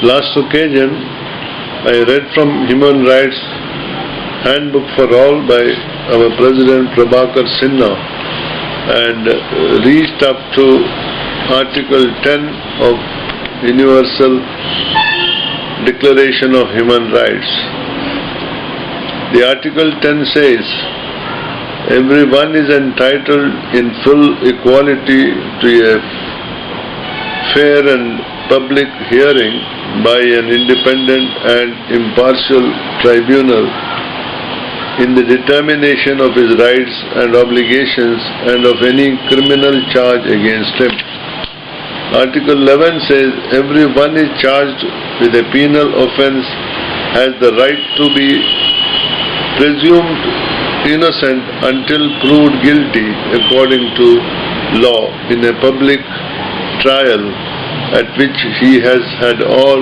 Last occasion, I read from Human Rights Handbook for All by our President Prabhakar Sinha and reached up to Article 10 of Universal Declaration of Human Rights. The Article 10 says, everyone is entitled in full equality to a fair and public hearing by an independent and impartial tribunal in the determination of his rights and obligations and of any criminal charge against him. Article 11 says everyone is charged with a penal offence has the right to be presumed innocent until proved guilty according to law in a public trial at which he has had all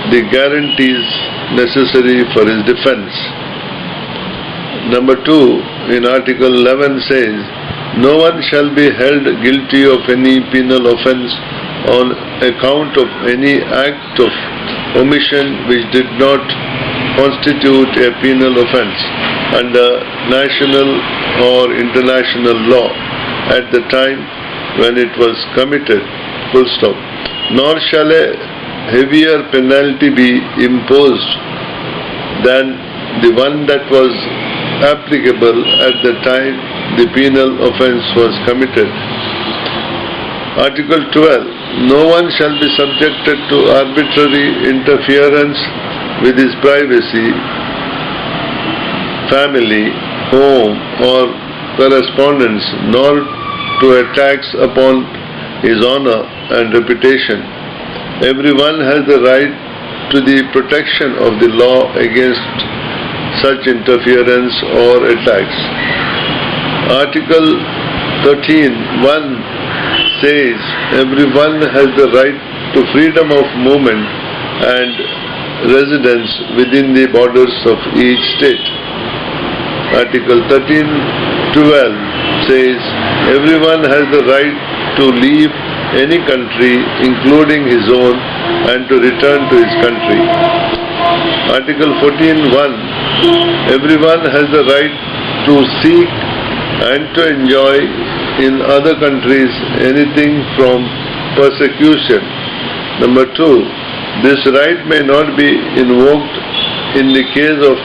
the guarantees necessary for his defense. Number 2 in Article 11 says, no one shall be held guilty of any penal offence on account of any act of omission which did not constitute a penal offence under national or international law at the time when it was committed, full stop. Nor shall a heavier penalty be imposed than the one that was applicable at the time the penal offence was committed. Article 12. No one shall be subjected to arbitrary interference with his privacy, family, home or correspondence, nor to attacks upon his honor and reputation. Everyone has the right to the protection of the law against such interference or attacks. Article 13(1) says everyone has the right to freedom of movement and residence within the borders of each state. Article 13(12) says everyone has the right to leave any country including his own and to return to his country. Article 14(1) everyone has the right to seek and to enjoy in other countries anything from persecution. Number 2, this right may not be invoked in the case of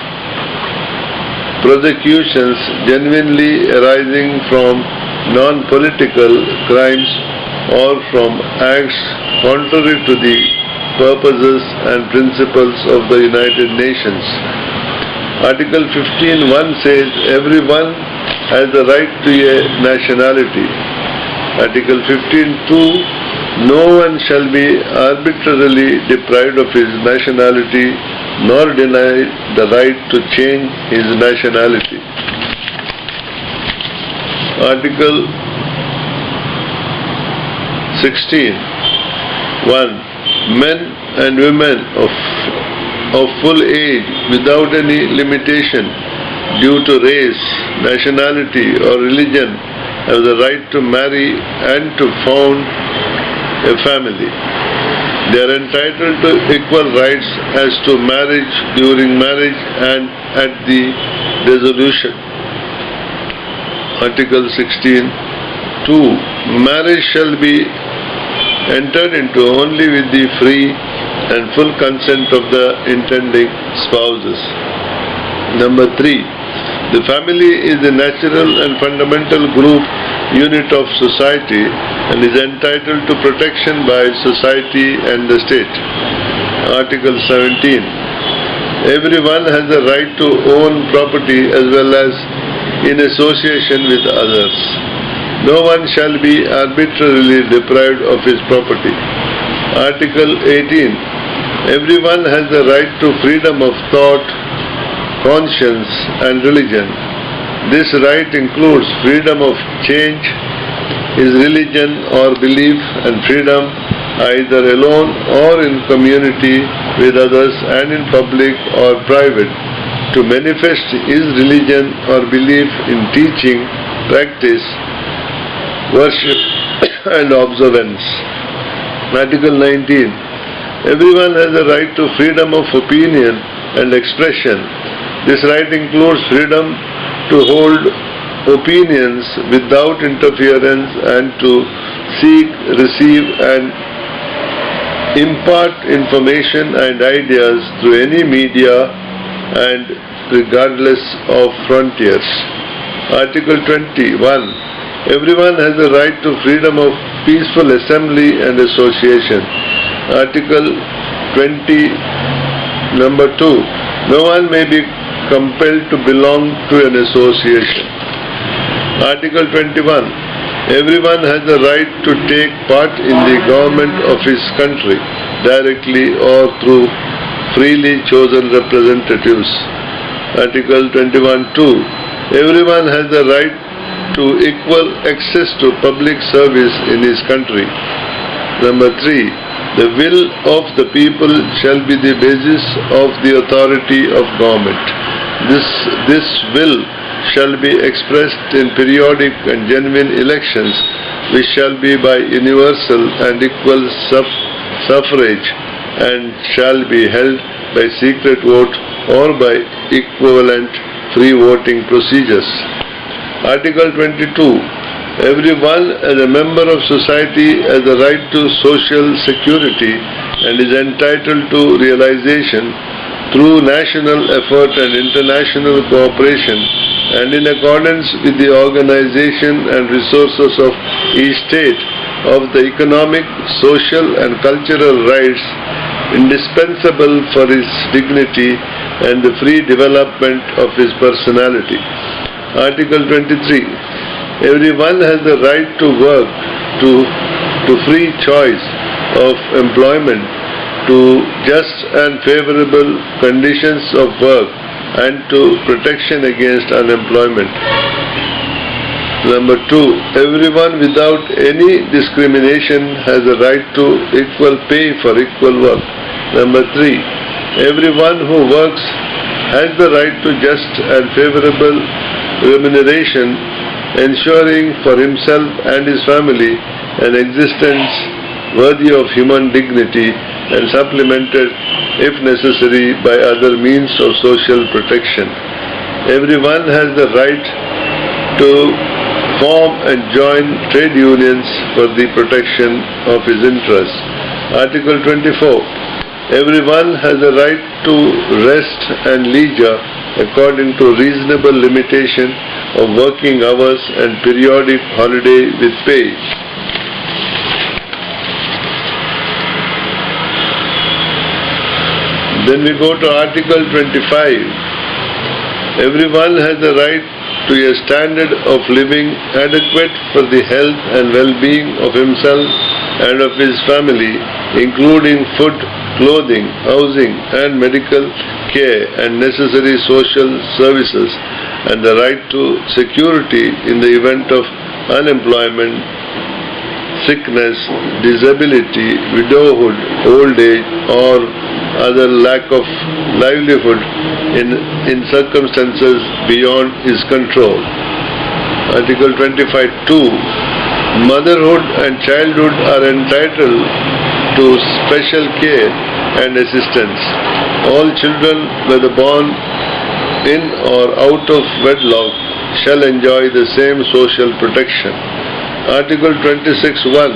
prosecutions genuinely arising from non-political crimes or from acts contrary to the purposes and principles of the United Nations. Article 15(1) says everyone has the right to a nationality. Article 15(2) no one shall be arbitrarily deprived of his nationality nor denied the right to change his nationality. Article 16(1) men and women of full age without any limitation due to race, nationality or religion have the right to marry and to found a family. They are entitled to equal rights as to marriage, during marriage and at the dissolution. Article 16(2) marriage shall be entered into only with the free and full consent of the intending spouses. Number 3. The family is the natural and fundamental group unit of society and is entitled to protection by society and the state. Article 17. Everyone has the right to own property as well as in association with others. No one shall be arbitrarily deprived of his property. Article 18. Everyone has the right to freedom of thought, conscience and religion. This right includes freedom of change his religion or belief and freedom either alone or in community with others and in public or private to manifest his religion or belief in teaching, practice, worship and observance. Article 19. Everyone has a right to freedom of opinion and expression. This right includes freedom to hold opinions without interference and to seek, receive and impart information and ideas through any media and regardless of frontiers. Article 21. Everyone has a right to freedom of peaceful assembly and association. Article 20, number 2. No one may be compelled to belong to an association. Article 21. Everyone has a right to take part in the government of his country, directly or through freely chosen representatives. Article 21(2). Everyone has a right to equal access to public service in his country. Number 3. The will of the people shall be the basis of the authority of government. This will shall be expressed in periodic and genuine elections, which shall be by universal and equal suffrage, and shall be held by secret vote or by equivalent free voting procedures. Article 22. Everyone as a member of society has a right to social security and is entitled to realization through national effort and international cooperation, and in accordance with the organization and resources of each state, of the economic, social and cultural rights indispensable for his dignity and the free development of his personality. Article 23. Everyone has the right to work, to free choice of employment, to just and favorable conditions of work, and to protection against unemployment. Number 2. Everyone without any discrimination has a right to equal pay for equal work. Number 3. Everyone who works has the right to just and favorable remuneration, ensuring for himself and his family an existence worthy of human dignity and supplemented, if necessary, by other means of social protection. Everyone has the right to form and join trade unions for the protection of his interests. Article 24. Everyone has a right to rest and leisure according to reasonable limitation of working hours and periodic holiday with pay. Then we go to Article 25. Everyone has a right to a standard of living adequate for the health and well-being of himself and of his family, including food, clothing, housing and medical care and necessary social services, and the right to security in the event of unemployment, sickness, disability, widowhood, old age or other lack of livelihood in circumstances beyond his control. Article 25(2). Motherhood and childhood are entitled to special care and assistance. All children, whether born in or out of wedlock, shall enjoy the same social protection. Article 26(1).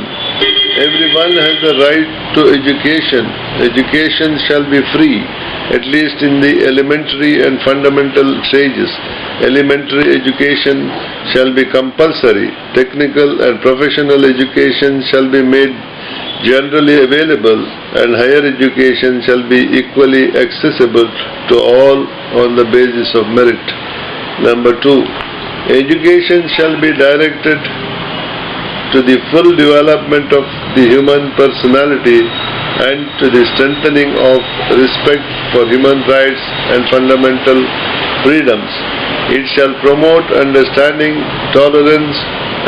Everyone has the right to education. Education shall be free, at least in the elementary and fundamental stages. Elementary education shall be compulsory. Technical and professional education shall be made generally available, and higher education shall be equally accessible to all on the basis of merit. Number 2. Education shall be directed to the full development of the human personality and to the strengthening of respect for human rights and fundamental freedoms. It shall promote understanding, tolerance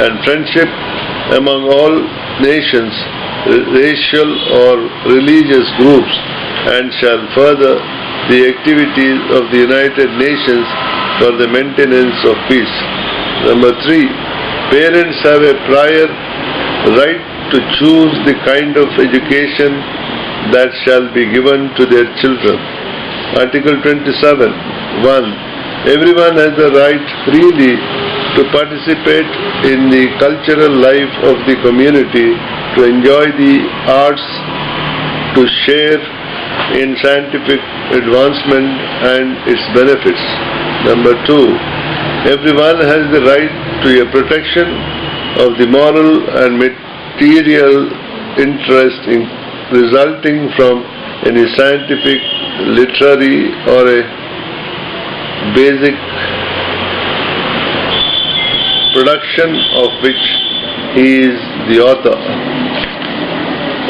and friendship among all nations, racial or religious groups, and shall further the activities of the United Nations for the maintenance of peace. Number 3. Parents have a prior right to choose the kind of education that shall be given to their children. Article 27. 1. Everyone has the right freely to participate in the cultural life of the community, to enjoy the arts, to share in scientific advancement and its benefits. Number 2. Everyone has the right to a protection of the moral and material interest resulting from any scientific, literary or a basic production of which he is the author.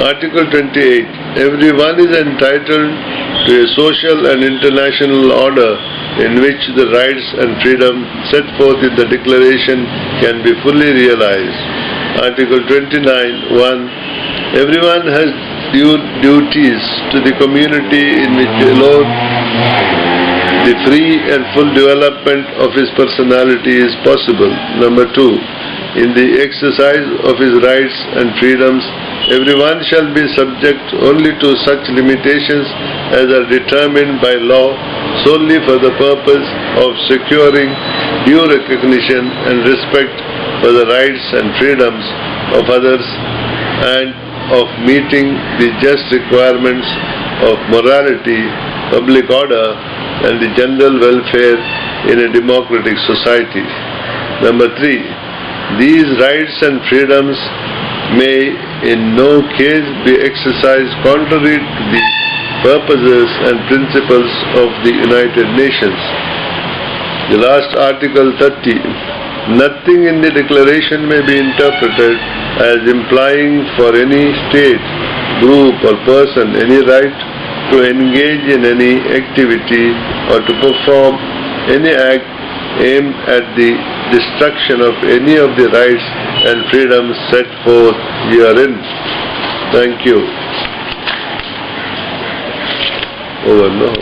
Article 28. Everyone is entitled to a social and international order in which the rights and freedom set forth in the Declaration can be fully realized. Article 29. 1. Everyone has duties to the community in which alone the free and full development of his personality is possible. Number 2. In the exercise of his rights and freedoms, everyone shall be subject only to such limitations as are determined by law solely for the purpose of securing due recognition and respect for the rights and freedoms of others and of meeting the just requirements of morality, public order, and the general welfare in a democratic society. Number 3. These rights and freedoms may in no case be exercised contrary to the purposes and principles of the United Nations. The last Article 30. Nothing in the Declaration may be interpreted as implying for any state, group or person any right to engage in any activity or to perform any act aimed at the destruction of any of the rights and freedoms set forth herein. Thank you. Over now.